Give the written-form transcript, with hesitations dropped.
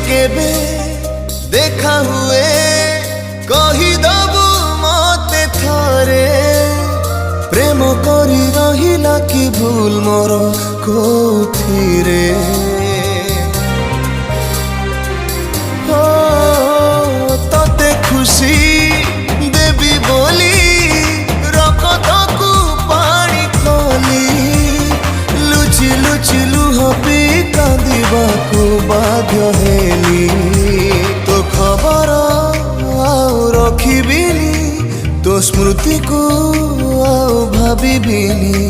केबे देखा हुए कहीदबु मते थरे प्रेम करी रहिला कि भूल मोर कोथिरे तते खुशी देवी बोली रकतकु पानी खोली लुचि लुचि लुह पी कांदिबाकु बाध्य हेली तो खबर आउ रखिबिनी तो स्मृति को आउ भाबिबिनी